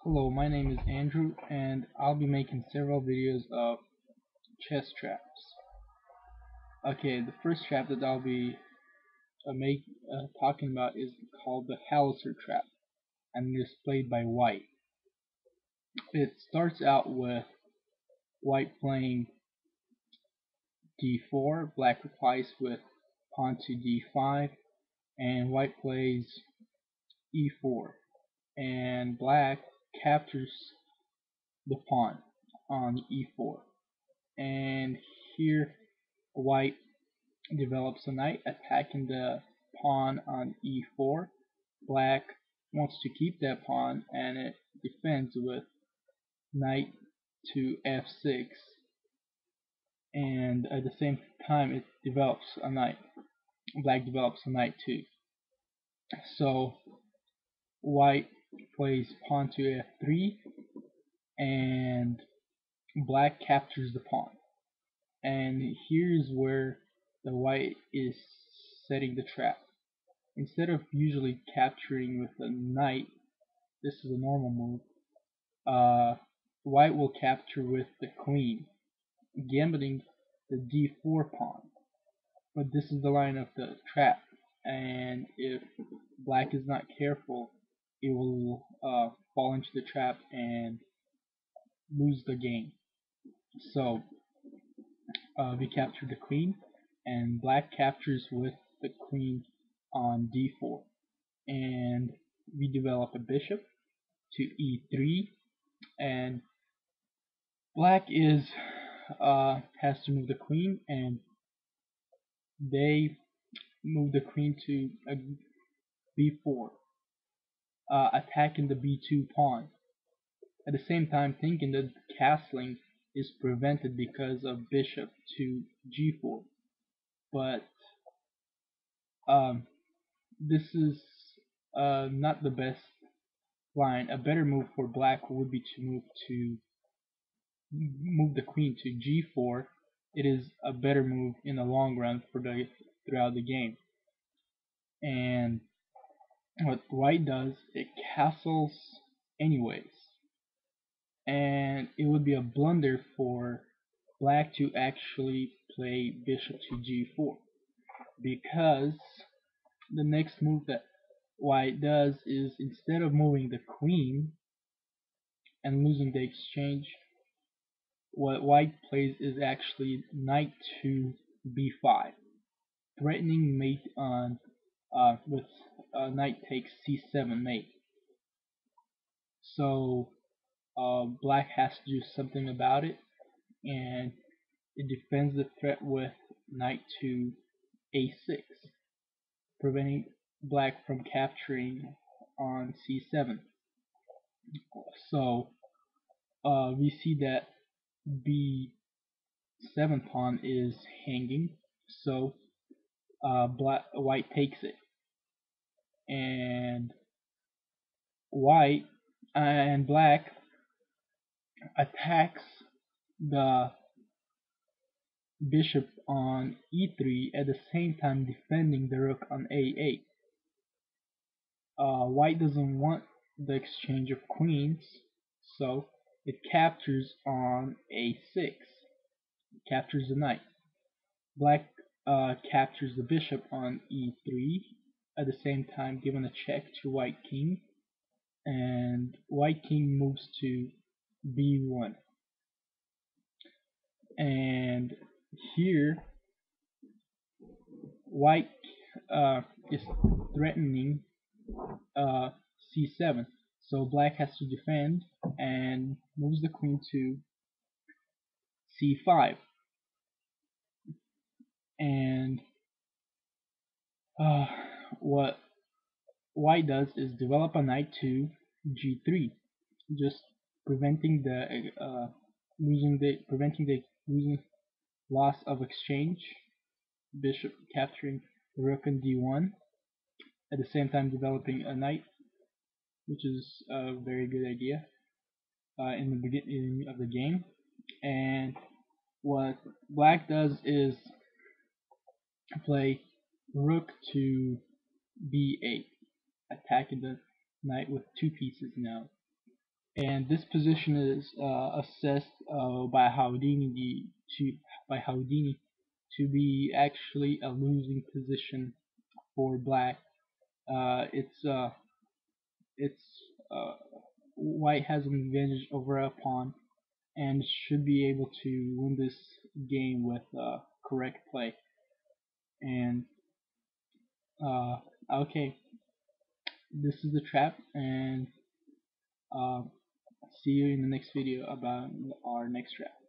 Hello, my name is Andrew, and I'll be making several videos of chess traps. Okay, the first trap that I'll be talking about is called the Halosar Trap, and it is played by White. It starts out with White playing d4, Black replies with pawn to d5, and White plays e4, and Black captures the pawn on e4. And here White develops a knight attacking the pawn on e4. Black wants to keep that pawn and it defends with knight to f6, and at the same time it develops a knight. Black develops a knight too. So White plays pawn to f3 and Black captures the pawn. And here's where the White is setting the trap. Instead of usually capturing with a knight, this is a normal move, White will capture with the queen, gambiting the d4 pawn. But this is the line of the trap, and if Black is not careful, it will fall into the trap and lose the game. So we capture the queen, and Black captures with the queen on d4, and we develop a bishop to e3, and Black is has to move the queen, and they move the queen to b4, attacking the b2 pawn. At the same time, thinking that castling is prevented because of bishop to g4, but um, this is not the best line. A better move for Black would be to move the queen to g4. It is a better move in the long run for throughout the game. And what White does, it castles anyways, and it would be a blunder for Black to actually play bishop to g4, because the next move that White does is, instead of moving the queen and losing the exchange, what White plays is actually knight to b5, threatening mate on with knight takes c7 mate. So Black has to do something about it, and it defends the threat with knight to a6, preventing Black from capturing on c7. So we see that b7 pawn is hanging, so White takes it, and White and Black attacks the bishop on e3, at the same time defending the rook on a8. White doesn't want the exchange of queens, so it captures on a6, captures the knight. Black captures the bishop on e3, at the same time giving a check to White king, and White king moves to b1. And here White is threatening c7, so Black has to defend and moves the queen to c5, and what White does is develop a knight to g3, just preventing the losing loss of exchange. Bishop capturing the rook on d1, at the same time developing a knight, which is a very good idea in the beginning of the game. And what Black does is play rook to b8, attacking the knight with two pieces now. and this position is assessed by Houdini to be actually a losing position for black. It's white has an advantage over a pawn and should be able to win this game with correct play. And okay, this is the trap, and uh, see you in the next video about our next trap.